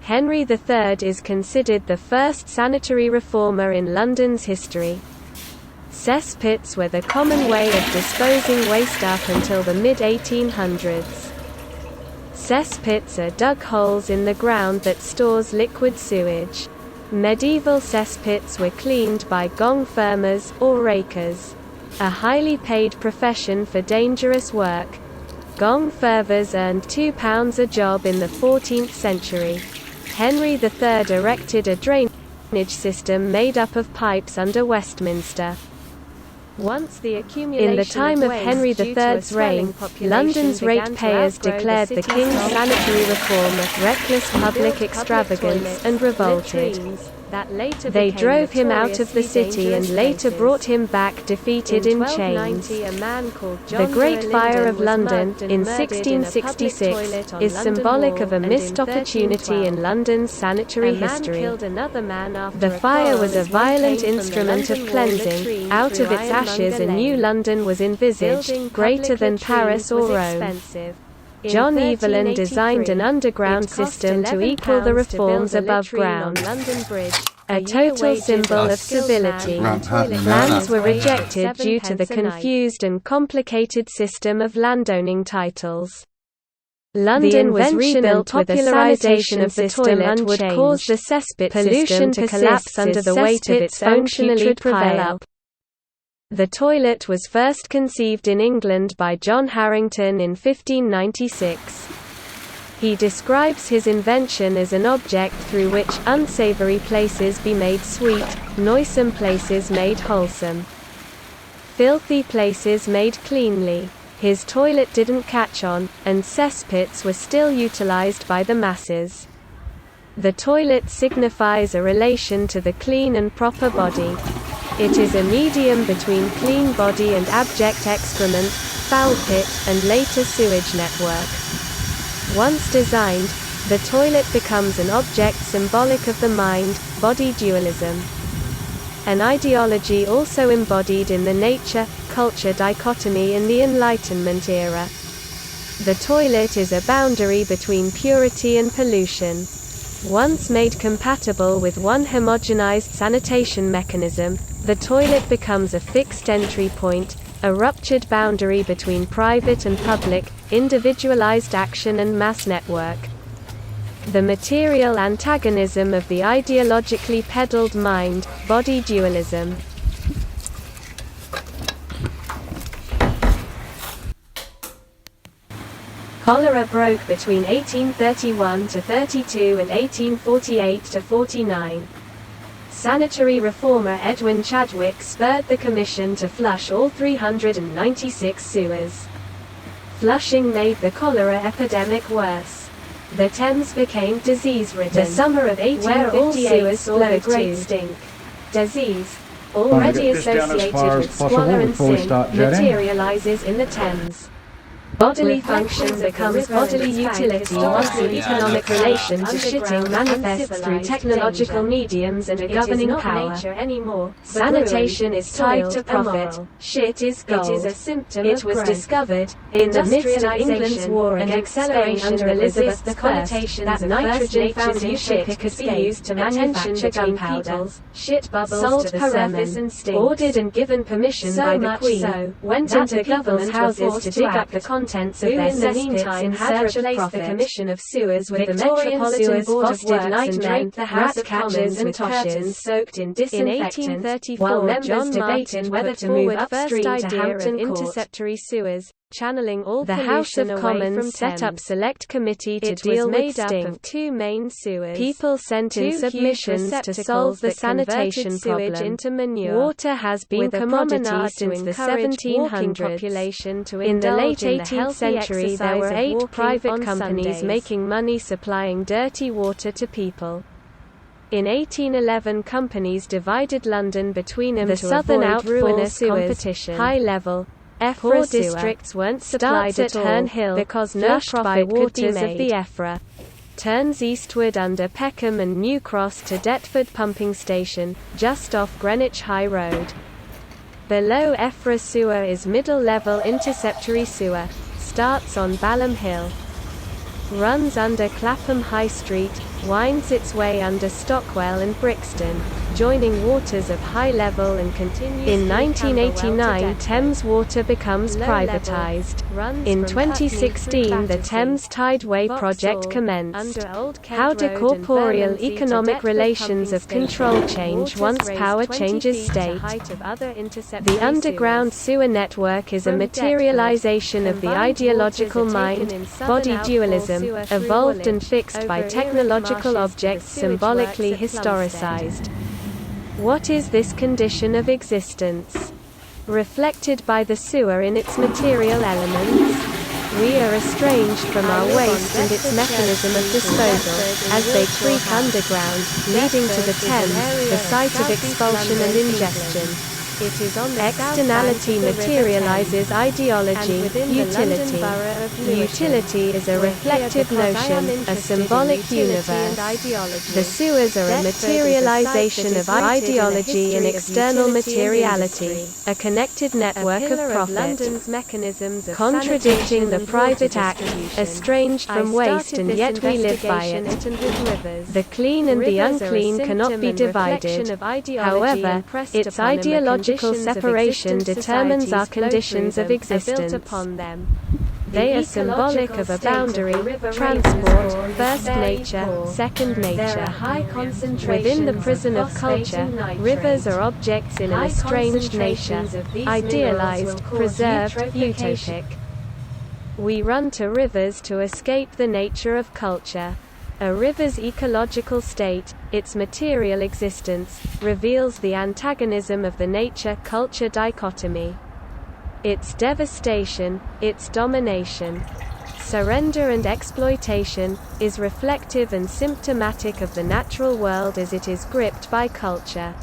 Henry III is considered the first sanitary reformer in London's history. Cesspits were the common way of disposing waste up until the mid-1800s. Cesspits are dug holes in the ground that stores liquid sewage. Medieval cesspits were cleaned by gong firmers, or rakers, a highly paid profession for dangerous work. Gong firmers earned £2 a job in the 14th century. Henry III erected a drainage system made up of pipes under Westminster. In the time of Henry III's reign, London's ratepayers declared the King's sanitary reform a reckless public extravagance and revolted. They drove him out of the city and later brought him back defeated in chains. The Great Fire of London, in 1666, is symbolic of a missed opportunity in London's sanitary history. The fire was a violent instrument of cleansing. Out of its ashes a new London was envisaged, greater than Paris or Rome. John Evelyn designed an underground system to equal the reforms above ground, a total symbol of civility. Plans were rejected due to the confused and complicated system of landowning titles. London was rebuilt with a sanitation system and would cause the cesspit system to collapse under the weight of its own putrid pile-up. The toilet was first conceived in England by John Harrington in 1596. He describes his invention as an object through which unsavory places be made sweet, noisome places made wholesome, filthy places made cleanly. His toilet didn't catch on, and cesspits were still utilized by the masses. The toilet signifies a relation to the clean and proper body. It is a medium between clean body and abject excrement, foul pit, and later sewage network. Once designed, the toilet becomes an object symbolic of the mind-body dualism, an ideology also embodied in the nature-culture dichotomy in the Enlightenment era. The toilet is a boundary between purity and pollution. Once made compatible with one homogenized sanitation mechanism, the toilet becomes a fixed entry point, a ruptured boundary between private and public, individualized action and mass network. The material antagonism of the ideologically peddled mind-body dualism. Cholera broke between 1831 to 32 and 1848 to 49. Sanitary reformer Edwin Chadwick spurred the commission to flush all 396 sewers. Flushing made the cholera epidemic worse. The Thames became disease-ridden. The summer of 1858 saw the Great Stink. Disease, already associated with squalor and sin, materializes in the Thames. Bodily function becomes bodily utility once the economic relation to shitting manifests through technological mediums and a governing power. Sanitation is tied to profit. Shit is gold. It is a symptom of growth. It was discovered, in the midst of England's war against Spain under Elizabeth I, that nitrogen found in shit could be used to manufacture gunpowder. Shit bubbles to the sermon, ordered and given permission by the Queen, went into government houses to dig up the contents of their cesspits in search of profit. The Commission of Sewers with the Metropolitan Board of Works and draped the House of Commons with curtains soaked in disinfectant, while members debated whether to move upstream to Hampton Court. Interceptory sewers, channeling all the House of Commons set up select committee to deal with stink. Of two main sewers. People sent in submissions to solve the sanitation problem. Into manure. Water has been a commodity since the 1700s. In the late 18th century there were 8 private companies making money supplying dirty water to people. In 1811 companies divided London between them to avoid ruinous competition. High-level Poor districts weren't supplied at Herne Hill because no profit could be made. Of the Effra turns eastward under Peckham and New Cross to Deptford Pumping Station, just off Greenwich High Road. Below Effra sewer is middle-level interceptory sewer, starts on Balham Hill, runs under Clapham High Street, winds its way under Stockwell and Brixton, joining waters of high level and continues in 1989 Thames Water becomes privatized. In 2016 the Thames Tideway project commenced. How do corporeal economic relations of control change once power changes state? The underground sewer network is a materialization of the ideological mind-body dualism, evolved and fixed by technological objects symbolically historicized. What is this condition of existence? Reflected by the sewer in its material elements. We are estranged from our waste and its mechanism of disposal, as they creep underground, leading to the Thames, the site of expulsion and ingestion. Externality materializes ideology, utility. Utility is a reflective notion, a symbolic universe. The sewers are a materialization of ideology in external materiality, a connected network of profit. Contradicting the private act, estranged from waste and yet we live by it. The clean and the unclean cannot be divided. However, its ideological separation determines our conditions of existence. They are symbolic of a boundary, transport, first nature, second nature. Within the prison of culture, rivers are objects in an estranged nature, idealized, preserved, utopic. We run to rivers to escape the nature of culture. A river's ecological state, its material existence, reveals the antagonism of the nature-culture dichotomy. Its devastation, its domination. Surrender and exploitation, is reflective and symptomatic of the natural world as it is gripped by culture.